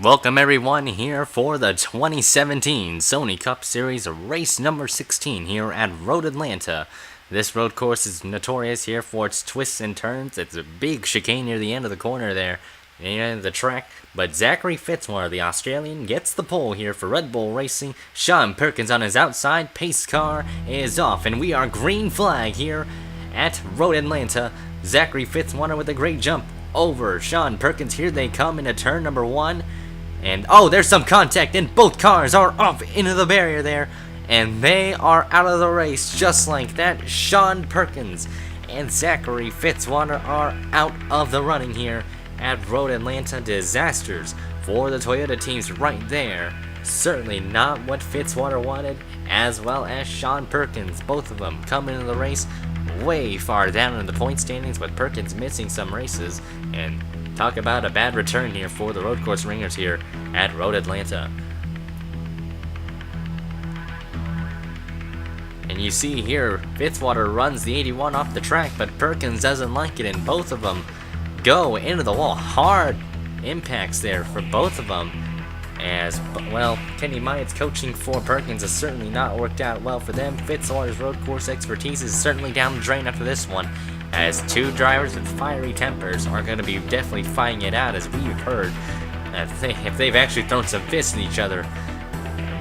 Welcome everyone here for the 2017 Sony Cup Series race number 16 here at Road Atlanta. This road course is notorious here for its twists and turns. It's a big chicane near the end of the corner there, near the end of the track. But Zachary Fitzwater, the Australian, gets the pole here for Red Bull Racing. Sean Perkins on his outside pace car is off, and we are green flag here at Road Atlanta. Zachary Fitzwater with a great jump over Sean Perkins. Here they come into turn number 1. And oh, there's some contact, and both cars are up into the barrier there. And they are out of the race just like that. Sean Perkins and Zachary Fitzwater are out of the running here at Road Atlanta. Disasters for the Toyota teams right there. Certainly not what Fitzwater wanted, as well as Sean Perkins. Both of them come into the race way far down in the point standings, with Perkins missing some races. And talk about a bad return here for the road course ringers here at Road Atlanta. And you see here, Fitzwater runs the 81 off the track, but Perkins doesn't like it, and both of them go into the wall. Hard impacts there for both of them. As well, Kenny Myatt's coaching for Perkins has certainly not worked out well for them. Fitzwater's road course expertise is certainly down the drain after this one, as two drivers with fiery tempers are going to be definitely fighting it out, as we've heard if they've actually thrown some fists at each other.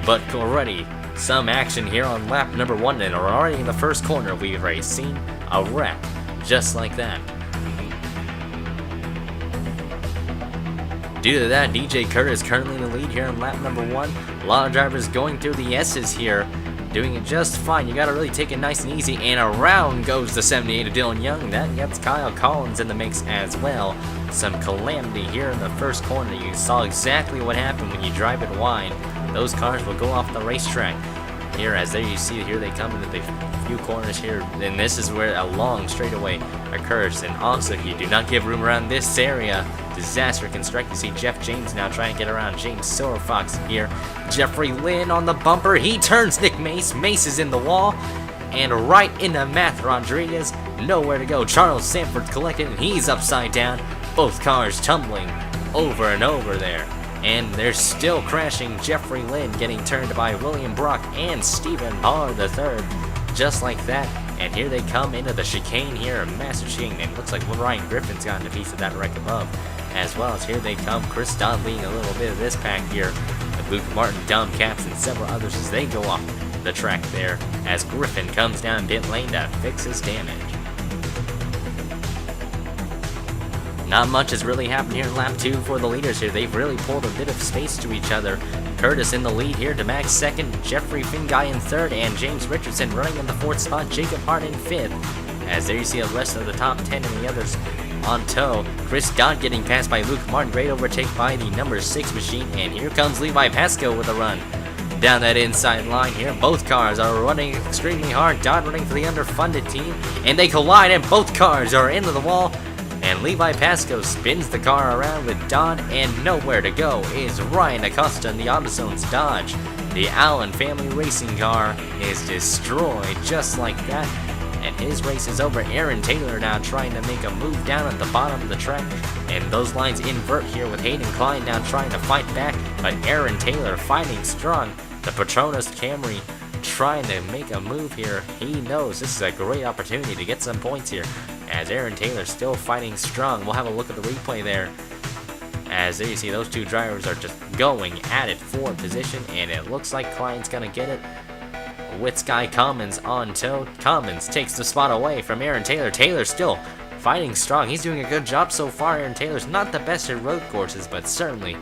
But already some action here on lap number 1, and already in the first corner we've already seen a wreck just like that. Due to that, DJ Kurtis currently in the lead here on lap number 1. A lot of drivers going through the S's here, doing it just fine. You gotta really take it nice and easy, and around goes the 78 of Dylan Young. That gets Kyle Collins in the mix as well. Some calamity here in the first corner. You saw exactly what happened when you drive it wide. Those cars will go off the racetrack. Here, as there you see, here they come into the few corners here, and this is where a long straightaway occurs. And also, if you do not give room around this area, disaster can strike. You see Jeff James now trying to get around James Silverfox here. Jeffrey Lynn on the bumper. He turns Nick Mace. Mace is in the wall, and right into Matt Rodriguez. Nowhere to go. Charles Sanford collected, and he's upside down. Both cars tumbling over and over there. And they're still crashing. Jeffrey Lynn getting turned by William Brock and Stephen Pollard III. Just like that. And here they come into the chicane here. A massive chicane. And it looks like Ryan Griffin's gotten a piece of that wreck above. As well as here they come. Chris Dodd leading a little bit of this pack here. With Luke Martin, Dom Capps, and several others as they go off the track there. As Griffin comes down pit lane to fix his damage. Not much has really happened here in lap 2 for the leaders here. They've really pulled a bit of space to each other. Kurtis in the lead here, DeMax second, Jeffrey Finguy in third, and James Richardson running in the 4th spot, Jacob Hart in 5th. As there you see the rest of the top 10 and the others on tow. Chris Dodd getting passed by Luke Martin, great overtake by the number 6 machine, and here comes Levi Pascoe with a run down that inside line here. Both cars are running extremely hard. Dodd running for the underfunded team, and they collide, and both cars are into the wall. And Levi Pascoe spins the car around with Dodd, and nowhere to go is Ryan Acosta in the Autozone's Dodge. The Allen family racing car is destroyed just like that, and his race is over. Aaron Taylor now trying to make a move down at the bottom of the track, and those lines invert here with Hayden Klein now trying to fight back, but Aaron Taylor fighting strong. The Petronas Camry trying to make a move here. He knows this is a great opportunity to get some points here, as Aaron Taylor still fighting strong. We'll have a look at the replay there, as there you see those two drivers are just going at it for position, and it looks like Klein's gonna get it with Sky Commons on tow. Commons takes the spot away from Aaron Taylor. Taylor still fighting strong. He's doing a good job so far. Aaron Taylor's not the best at road courses, but certainly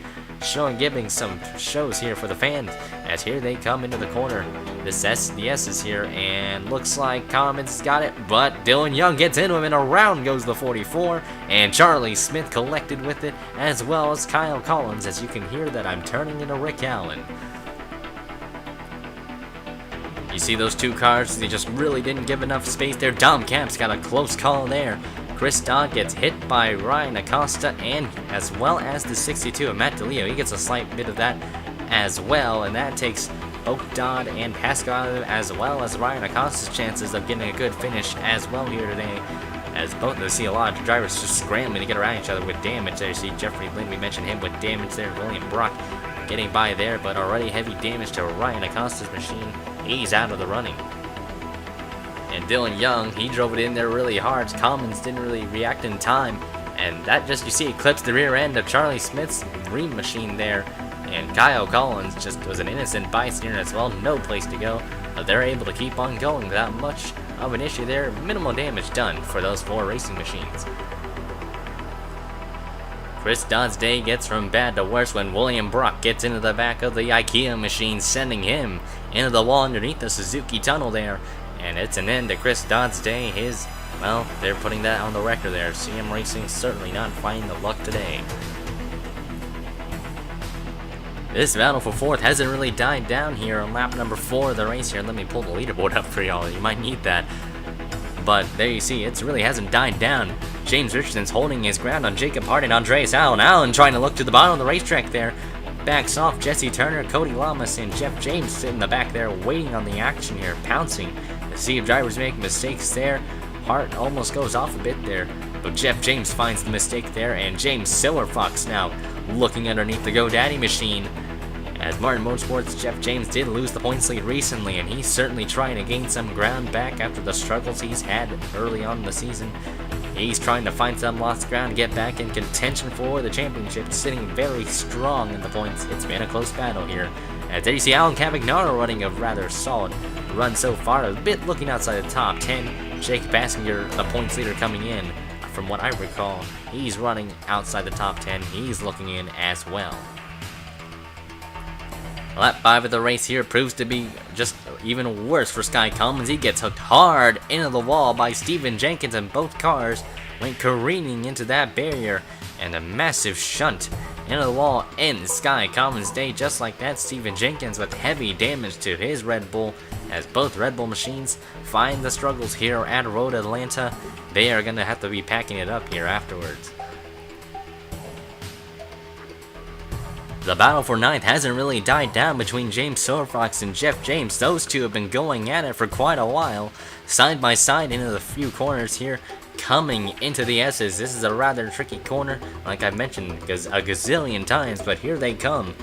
giving some shows here for the fans, as here they come into the corner. The S is here, and looks like Commons got it, but Dylan Young gets into him, and around goes the 44, and Charlie Smith collected with it, as well as Kyle Collins, as you can hear that I'm turning into Rick Allen. You see those two cars, they just really didn't give enough space there. Dom Capps got a close call there. Chris Dodd gets hit by Ryan Acosta, and as well as the 62 of Matt DeLeo. He gets a slight bit of that as well, and that takes both Dodd and Pascal out of it, as well as Ryan Acosta's chances of getting a good finish as well here today. as both of see a lot of drivers just scrambling to get around each other with damage. There you see Jeffery Lynn, we mentioned him with damage there. William Brock getting by there, but already heavy damage to Ryan Acosta's machine. He's out of the running. And Dylan Young, he drove it in there really hard. Commons didn't really react in time, and that just, you see, eclipsed the rear end of Charlie Smith's Dream machine there. And Kyle Collins just was an innocent bystander as well, no place to go. But they're able to keep on going without much of an issue there. Minimal damage done for those 4 racing machines. Chris Dodd's day gets from bad to worse when William Brock gets into the back of the IKEA machine, sending him into the wall underneath the Suzuki tunnel there. And it's an end to Chris Dodd's day. Well, they're putting that on the record there. CM Racing certainly not finding the luck today. This battle for 4th hasn't really died down here on lap number 4 of the race here. Let me pull the leaderboard up for y'all. You might need that. But there you see, it really hasn't died down. James Richardson's holding his ground on Jacob Hart and Andreas Allen. Allen trying to look to the bottom of the racetrack there. Backs off Jesse Turner, Cody Lamas, and Jeff James sit in the back there waiting on the action here, pouncing to see if drivers make mistakes there. Hart almost goes off a bit there, but Jeff James finds the mistake there, and James Silverfox now looking underneath the GoDaddy machine. As Martin Motorsports' Jeff James did lose the points lead recently, and he's certainly trying to gain some ground back after the struggles he's had early on in the season. He's trying to find some lost ground to get back in contention for the championship, sitting very strong in the points. It's been a close battle here. As there you see Alan Cavagnaro running a rather solid run so far, a bit looking outside the top 10. Jake Bassinger, the points leader, coming in. From what I recall, he's running outside the top 10. He's looking in as well. Lap 5 of the race here proves to be just even worse for Sky Commons. He gets hooked hard into the wall by Steven Jenkins, and both cars went careening into that barrier, and a massive shunt into the wall ends Sky Commons' day just like that. Steven Jenkins with heavy damage to his Red Bull, as both Red Bull machines find the struggles here at Road Atlanta. They are going to have to be packing it up here afterwards. The battle for 9th hasn't really died down between James Silverfox and Jeff James. Those two have been going at it for quite a while, side by side into the few corners here, coming into the S's. This is a rather tricky corner, like I mentioned a gazillion times, but here they come.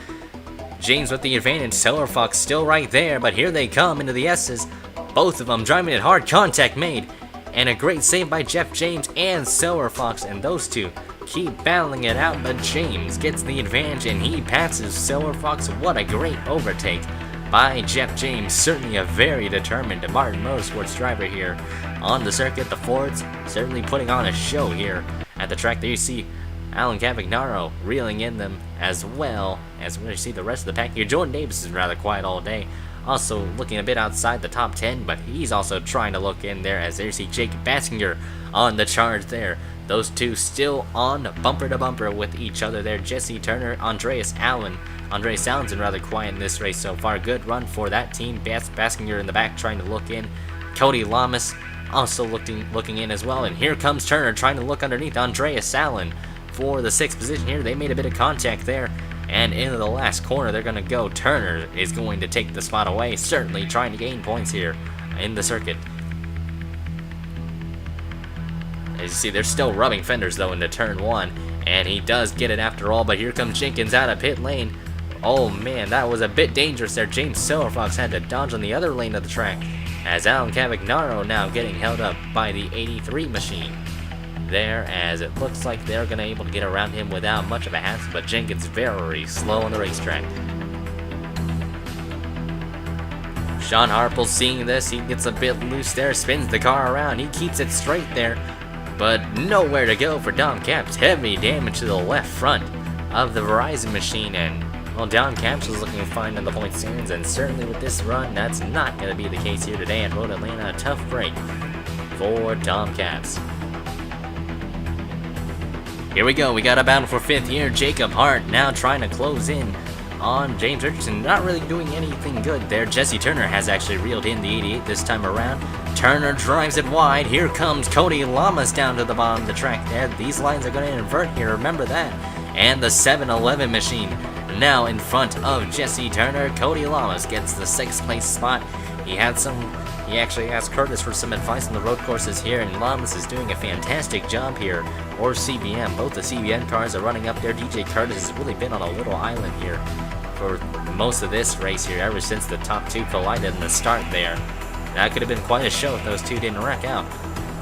James with the advantage, Silverfox still right there, but here they come into the S's. Both of them driving it hard, contact made, and a great save by Jeff James and Silverfox, and those two keep battling it out, but James gets the advantage and he passes Silverfox. What a great overtake by Jeff James. Certainly a very determined Martin Motorsports driver here on the circuit. The Fords certainly putting on a show here at the track. There you see Alan Cavagnaro reeling in them, as well as when you see the rest of the pack here. Jordan Davis is rather quiet all day, also looking a bit outside the top 10, but he's also trying to look in there. As there you see Jake Bassinger on the charge there. Those two still on bumper to bumper with each other there. Jesse Turner, Andreas Allen. Andreas Allen's been rather quiet in this race so far. Good run for that team. Bassinger in the back trying to look in. Cody Lamas also looking in as well. And here comes Turner trying to look underneath Andreas Allen for the 6th position here. They made a bit of contact there. And into the last corner they're going to go. Turner is going to take the spot away. Certainly trying to gain points here in the circuit. As you see, they're still rubbing fenders though into turn 1, and he does get it after all, but here comes Jenkins out of pit lane. Oh man, that was a bit dangerous there. James Silverfox had to dodge on the other lane of the track, as Alan Cavagnaro now getting held up by the 83 machine there, as it looks like they're going to be able to get around him without much of a hassle, but Jenkins very slow on the racetrack. Sean Harple seeing this, he gets a bit loose there, spins the car around, he keeps it straight there, but nowhere to go for Dom Caps. Heavy damage to the left front of the Verizon machine, and well, Dom Caps was looking fine on the point standings, and certainly with this run, that's not going to be the case here today at Road Atlanta. A tough break for Dom Caps. Here we go, we got a battle for 5th here. Jacob Hart now trying to close in on James Richardson, not really doing anything good there. Jesse Turner has actually reeled in the 88 this time around. Turner drives it wide. Here comes Cody Lamas down to the bottom of the track there. These lines are going to invert here, remember that. And the 7-11 machine now in front of Jesse Turner. Cody Lamas gets the 6th place spot. He actually asked Kurtis for some advice on the road courses here, and Llamas is doing a fantastic job here. Or CBM, both the CBM cars are running up there. DJ Kurtis has really been on a little island here for most of this race here, ever since the top two collided in the start there. That could have been quite a show if those two didn't wreck out.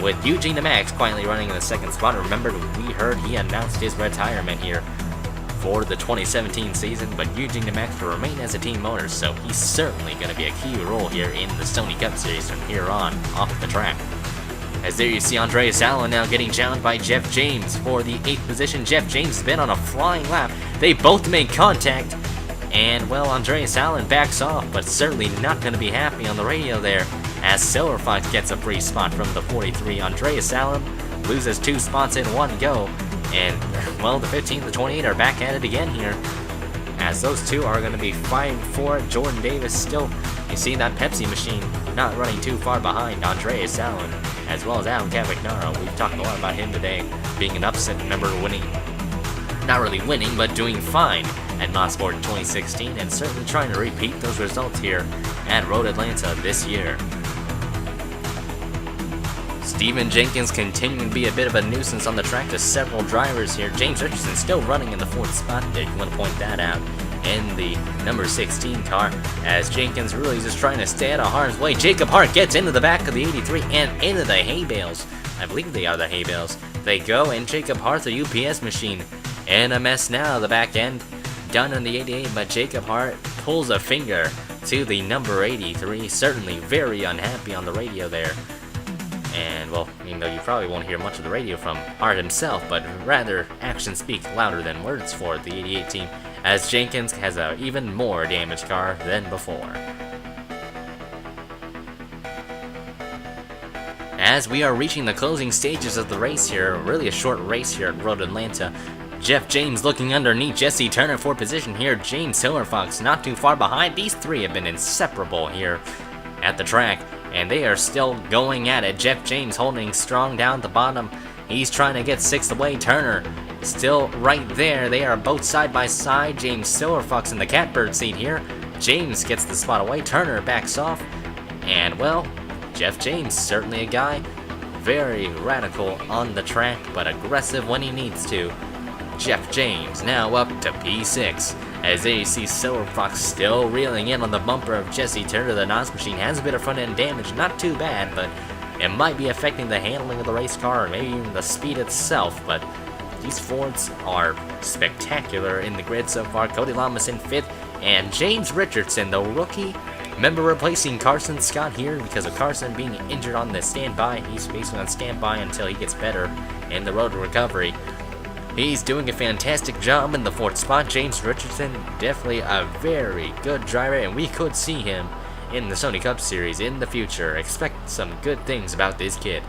With Eugene DeMax quietly running in the second spot. Remember, we heard he announced his retirement here for the 2017 season, but Eugene DeMax will remain as a team owner, so he's certainly going to be a key role here in the Sony Cup Series from here on off the track. As there you see Andreas Allen now getting challenged by Jeff James for the 8th position. Jeff James has been on a flying lap. They both made contact, and well, Andreas Allen backs off, but certainly not going to be happy on the radio there, as Silver Fox gets a free spot from the 43. Andreas Allen loses 2 spots in one go, and well, the 15 and the 28 are back at it again here, as those two are going to be fighting for it. Jordan Davis still, you see that Pepsi machine not running too far behind Andreas Allen, as well as Alan Cavagnaro. We've talked a lot about him today, being an upset member, winning, not really winning, but doing fine at Mosport in 2016, and certainly trying to repeat those results here at Road Atlanta this year. Steven Jenkins continuing to be a bit of a nuisance on the track to several drivers here. James Richardson still running in the 4th spot there. You want to point that out in the number 16 car, as Jenkins really just trying to stay out of harm's way. Jacob Hart gets into the back of the 83 and into the hay bales. I believe they are the hay bales. They go, and Jacob Hart, the UPS machine, in a mess now. The back end done on the 88, but Jacob Hart pulls a finger to the number 83. Certainly very unhappy on the radio there. And, well, even though you probably won't hear much of the radio from Hart himself, but rather actions speak louder than words for the 88 team, as Jenkins has an even more damaged car than before. As we are reaching the closing stages of the race here, really a short race here at Road Atlanta, Jeff James looking underneath Jesse Turner for position here. James Silverfox not too far behind. These three have been inseparable here at the track, and they are still going at it. Jeff James holding strong down at the bottom. He's trying to get 6th away. Turner still right there. They are both side by side. James Silverfox in the catbird seat here. James gets the spot away. Turner backs off. And, well, Jeff James, certainly a guy very radical on the track, but aggressive when he needs to. Jeff James now up to P6. As there you see Silverfox still reeling in on the bumper of Jesse Turner. The NOS machine has a bit of front end damage, not too bad, but it might be affecting the handling of the race car, or maybe even the speed itself. But these Fords are spectacular in the grid so far. Cody Lamas in 5th, and James Richardson, the rookie member, replacing Carson Scott here because of Carson being injured on the standby. He's basically on standby until he gets better in the road to recovery. He's doing a fantastic job in the 4th spot. James Richardson, definitely a very good driver, and we could see him in the Sony Cup Series in the future. Expect some good things about this kid.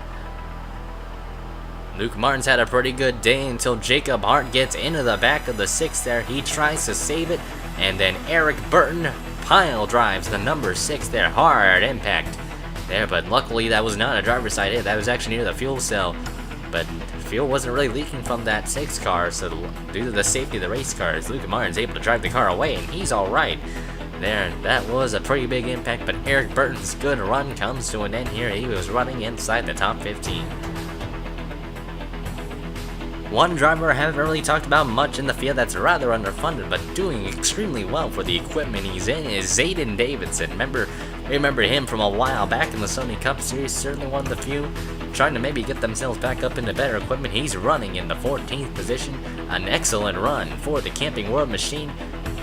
Luke Martin's had a pretty good day until Jacob Hart gets into the back of the 6th there. He tries to save it, and then Eric Burton pile drives the number 6 there. Hard impact there, but luckily that was not a driver's side hit. That was actually near the fuel cell, but fuel wasn't really leaking from that 6 car, so due to the safety of the race cars, Luke Martin's able to drive the car away, and he's alright there. That was a pretty big impact, but Eric Burton's good run comes to an end here. He was running inside the top 15. One driver I haven't really talked about much in the field that's rather underfunded, but doing extremely well for the equipment he's in, is Zayden Davidson. Remember him from a while back in the Sony Cup Series, certainly one of the few trying to maybe get themselves back up into better equipment. He's running in the 14th position, an excellent run for the Camping World machine,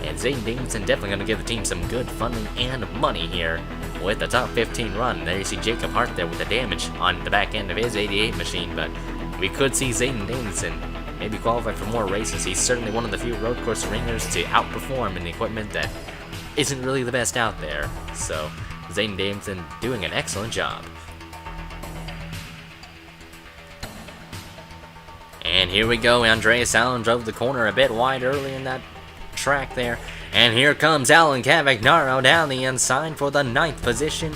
and Zayden Davidson definitely going to give the team some good funding and money here with the top 15 run. There you see Jacob Hart there with the damage on the back end of his 88 machine, but we could see Zayden Davidson maybe qualify for more races. He's certainly one of the few road course ringers to outperform in the equipment that isn't really the best out there. So Zayden Davidson doing an excellent job. And here we go. Andreas Allen drove the corner a bit wide early in that track there. And here comes Alan Cavagnaro down the inside for the 9th position.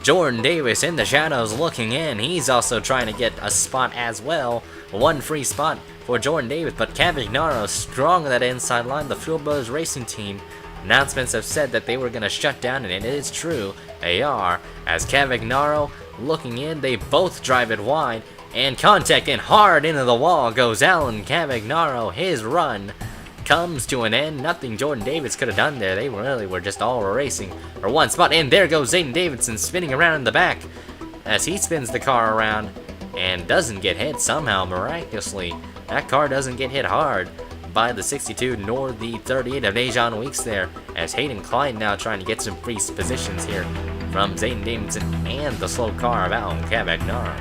Jordan Davis in the shadows looking in. He's also trying to get a spot as well. One free spot for Jordan Davis, but Cavagnaro strong on that inside line. The Fuel Brothers Racing Team Announcements have said that they were going to shut down, and it is true, they are. As Cavagnaro looking in, they both drive it wide, and contact and hard into the wall goes Alan Cavagnaro. His run comes to an end. Nothing Jordan Davis could have done there. They really were just all racing for one spot, and there goes Zayden Davidson spinning around in the back as he spins the car around and doesn't get hit somehow, miraculously. That car doesn't get hit hard by the 62 nor the 38 of Dejan Weeks there, as Hayden Klein now trying to get some free positions here from Zayden Davidson and the slow car of Alan Cavagnaro.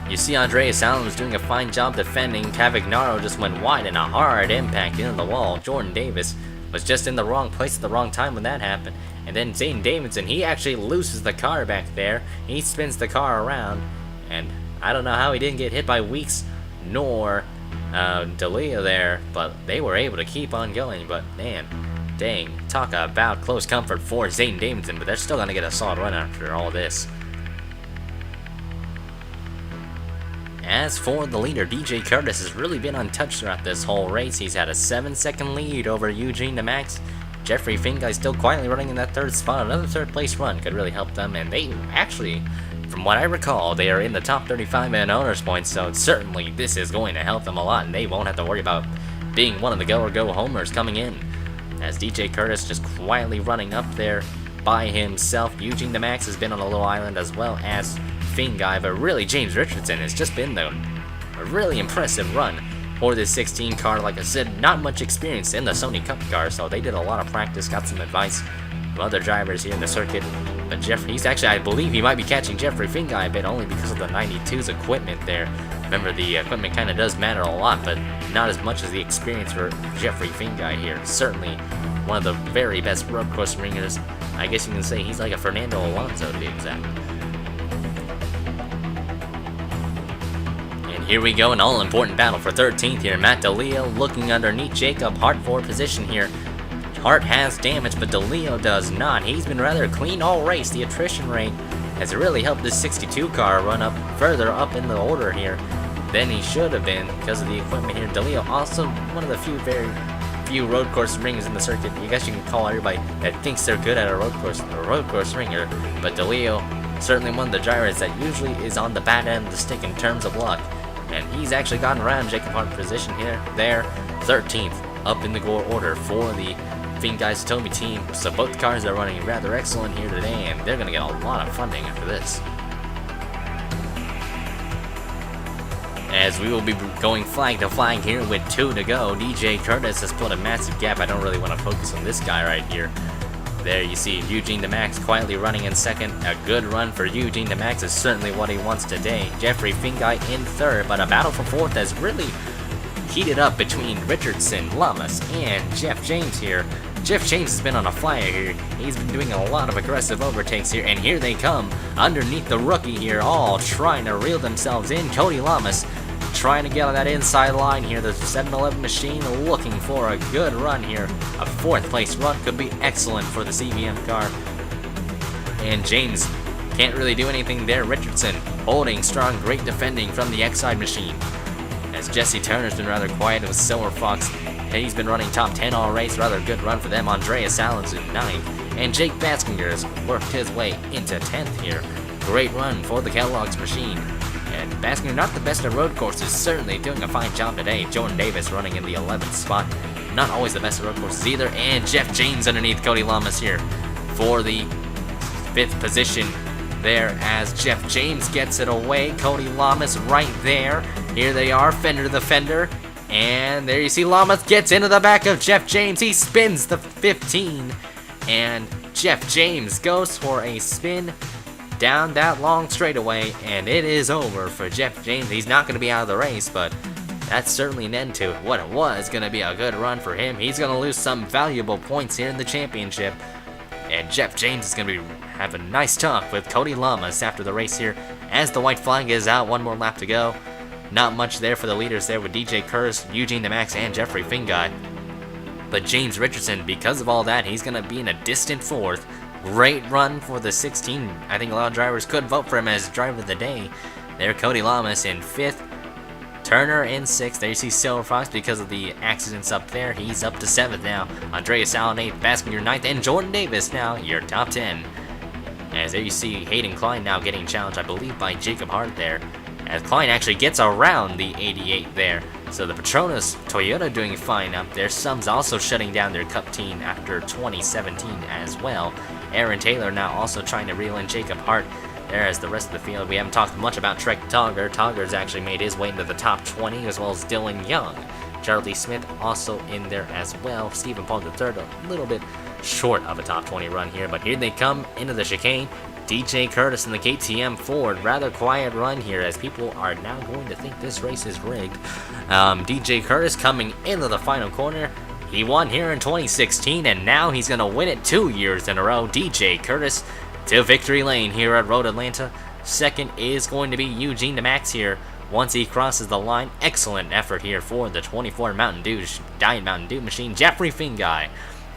You see Andreas Allen was doing a fine job defending. Cavagnaro just went wide in a hard impact into the wall. Jordan Davis was just in the wrong place at the wrong time when that happened. And then Zayden Davidson, he actually loses the car back there. He spins the car around, and I don't know how he didn't get hit by Weeks nor D'Elia there, but they were able to keep on going. But man, dang, talk about close comfort for Zayden Davidson, but they're still going to get a solid run after all this. As for the leader, DJ Kurtis has really been untouched throughout this whole race. He's had a 7-second lead over Eugene DeMax. Jeffery Finguy still quietly running in that third spot. Another third place run could really help them, and they actually, from what I recall, they are in the top 35 in owners points, so certainly this is going to help them a lot, and they won't have to worry about being one of the go-or-go homers coming in. As DJ Kurtis just quietly running up there by himself. Eugene DeMax has been on a little island as well as Finguy, but really James Richardson has just been a really impressive run for this 16 car. Like I said, not much experience in the Sony Cup car, so they did a lot of practice, got some advice from other drivers here in the circuit. But Jeffery, he's actually, I believe he might be catching Jeffery Finguy a bit, only because of the 92's equipment there. Remember, the equipment kind of does matter a lot, but not as much as the experience for Jeffery Finguy here. Certainly one of the very best road course ringers. I guess you can say he's like a Fernando Alonso to be exact. Here we go, an all-important battle for 13th here. Matt D'Elia looking underneath Jacob Hart for position here. Hart has damage, but D'Elia does not. He's been rather clean all race. The attrition rate has really helped this 62 car run up further up in the order here than he should have been because of the equipment here. D'Elia also one of the very few road course ringers in the circuit. I guess you can call everybody that thinks they're good at a road course ringer, but D'Elia certainly one of the drivers that usually is on the bad end of the stick in terms of luck. And he's actually gotten around Jacob Hart position here, there, 13th, up in the order for the Finguy Satomi team. So both cars are running rather excellent here today, and they're going to get a lot of funding after this. As we will be going flag to flag here with 2 to go, DJ Kurtis has put a massive gap. I don't really want to focus on this guy right here. There you see Eugene DeMax quietly running in second. A good run for Eugene DeMax is certainly what he wants today. Jeffery Finguy in third, but a battle for fourth has really heated up between Richardson, Lamas, and Jeff James here. Jeff James has been on a flyer here. He's been doing a lot of aggressive overtakes here, and here they come underneath the rookie here, all trying to reel themselves in. Cody Lamas trying to get on that inside line here. The 7-Eleven machine looking for a good run here. A fourth place run could be excellent for the CVM car. And James can't really do anything there. Richardson holding strong, great defending from the X-Side machine. As Jesse Turner's been rather quiet with Silver Fox. He's been running top 10 all race. Rather good run for them. Andreas Allen's in 9th. And Jake Baskinger has worked his way into 10th here. Great run for the Kellogg's machine. And Baskinger, not the best at road courses, certainly doing a fine job today. Jordan Davis running in the 11th spot. Not always the best at road courses either. And Jeff James underneath Cody Lamas here for the 5th position there as Jeff James gets it away. Cody Lamas right there. Here they are, fender to fender. And there you see Lamas gets into the back of Jeff James. He spins the 15. And Jeff James goes for a spin down that long straightaway, and it is over for Jeff James. He's not going to be out of the race, but that's certainly an end to what it was going to be a good run for him. He's going to lose some valuable points here in the championship, and Jeff James is going to have a nice talk with Cody Lamas after the race here as the white flag is out. One more lap to go. Not much there for the leaders there with DJ Kurtis, Eugene DeMax, and Jeffery Finguy. But James Richardson, because of all that, he's going to be in a distant 4th. Great run for the 16. I think a lot of drivers could vote for him as driver of the day. There, Cody Lamas in 5th. Turner in 6th. There you see Silver Fox because of the accidents up there. He's up to 7th now. Andreas Allen 8th, Baskin your 9th, and Jordan Davis now your top 10. As there you see Hayden Klein now getting challenged, I believe, by Jacob Hart there. As Klein actually gets around the 88 there. So the Petronas Toyota doing fine up there. Sums also shutting down their Cup team after 2017 as well. Aaron Taylor now also trying to reel in Jacob Hart. There as the rest of the field. We haven't talked much about Trek Togger. Togger's actually made his way into the top 20, as well as Dylan Young. Charlie Smith also in there as well. Stephen Paul III a little bit short of a top 20 run here, but here they come into the chicane. DJ Kurtis in the KTM Ford. Rather quiet run here as people are now going to think this race is rigged. DJ Kurtis coming into the final corner. He won here in 2016, and now he's going to win it 2 years in a row. DJ Kurtis to victory lane here at Road Atlanta. Second is going to be Eugene DeMax here once he crosses the line. Excellent effort here for the 24 Diet Mountain Dew machine, Jeffrey Finguy.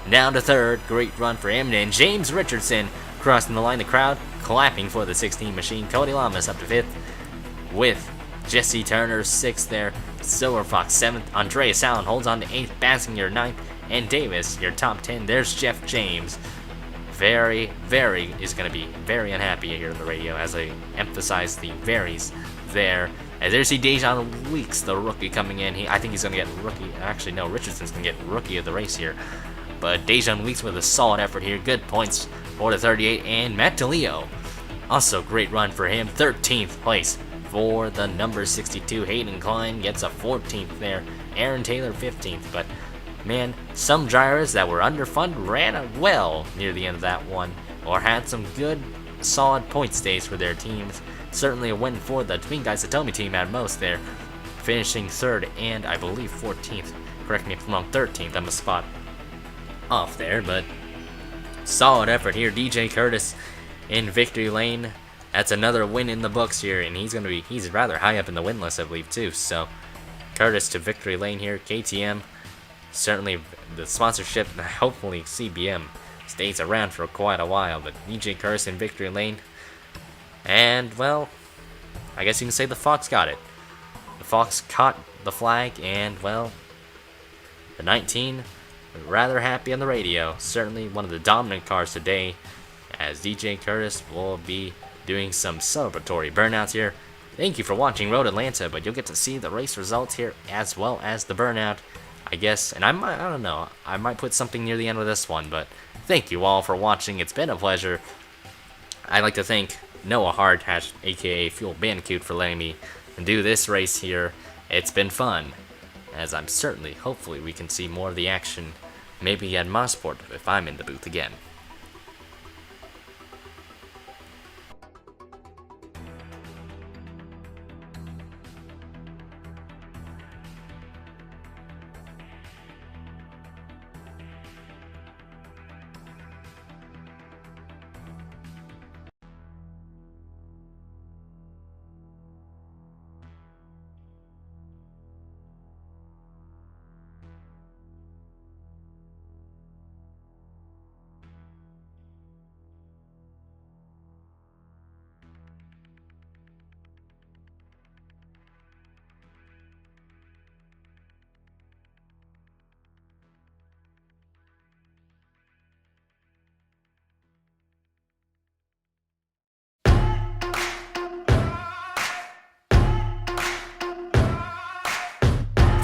Down to third, great run for him. And James Richardson crossing the line. The crowd clapping for the 16 machine. Cody Lamas up to 5th with Jesse Turner 6th there. Silver Fox 7th. Andreas Allen holds on to 8th. Bassinger 9th. And Davis, your top 10. There's Jeff James. Very is going to be very unhappy here on the radio as I emphasize the varies there. As there's Dejan Weeks, the rookie coming in. I think he's going to get rookie. Actually, no, Richardson's going to get rookie of the race here. But Dejan Weeks with a solid effort here. Good points for the 38. And Matt DeLeo, also great run for him. 13th place for the number 62. Hayden Klein gets a 14th there. Aaron Taylor 15th. But man, some drivers that were underfunded ran well near the end of that one, or had some good, solid point stays for their teams. Certainly a win for the Finguy Satomi team at most there, finishing 3rd and I believe 14th. Correct me if I'm wrong, 13th. I'm a spot off there, but solid effort here. DJ Kurtis in victory lane. That's another win in the books here, and he's rather high up in the win list, I believe, too. So Kurtis to victory lane here. KTM. Certainly the sponsorship, hopefully CBM stays around for quite a while, but DJ Kurtis in victory lane. And, well, I guess you can say the Fox got it. The Fox caught the flag, and, well, the 19, rather happy on the radio. Certainly one of the dominant cars today, as DJ Kurtis will be doing some celebratory burnouts here. Thank you for watching Road Atlanta, but you'll get to see the race results here as well as the burnout, I guess. And I don't know, I might put something near the end of this one, but thank you all for watching. It's been a pleasure. I'd like to thank Noah Hart, aka Fuel Bandicoot, for letting me do this race here. It's been fun, as I'm hopefully we can see more of the action, maybe at Mosport if I'm in the booth again.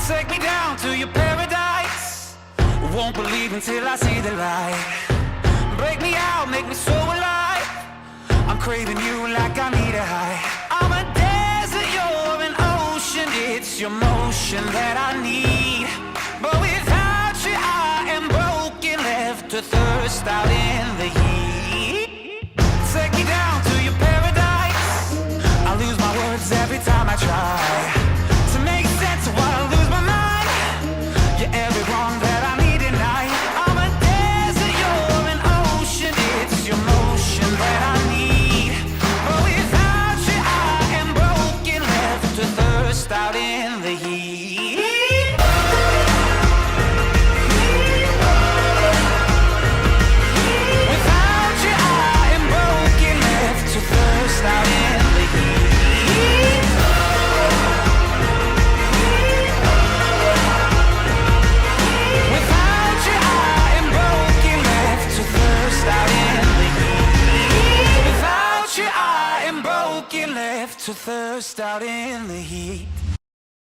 Take me down to your paradise. Won't believe until I see the light. Break me out, make me so alive. I'm craving you like I need a high. I'm a desert, you're an ocean. It's your motion that I need. But without you I am broken, left to thirst out in the heat. Take me down to your paradise. I lose my words every time I try to make sense of what I lose my mind. You're every wrong that I need tonight. I'm a desert, you're an ocean. It's your motion that I need. But without you I am broken, left to thirst out in the heat. burst out in the heat.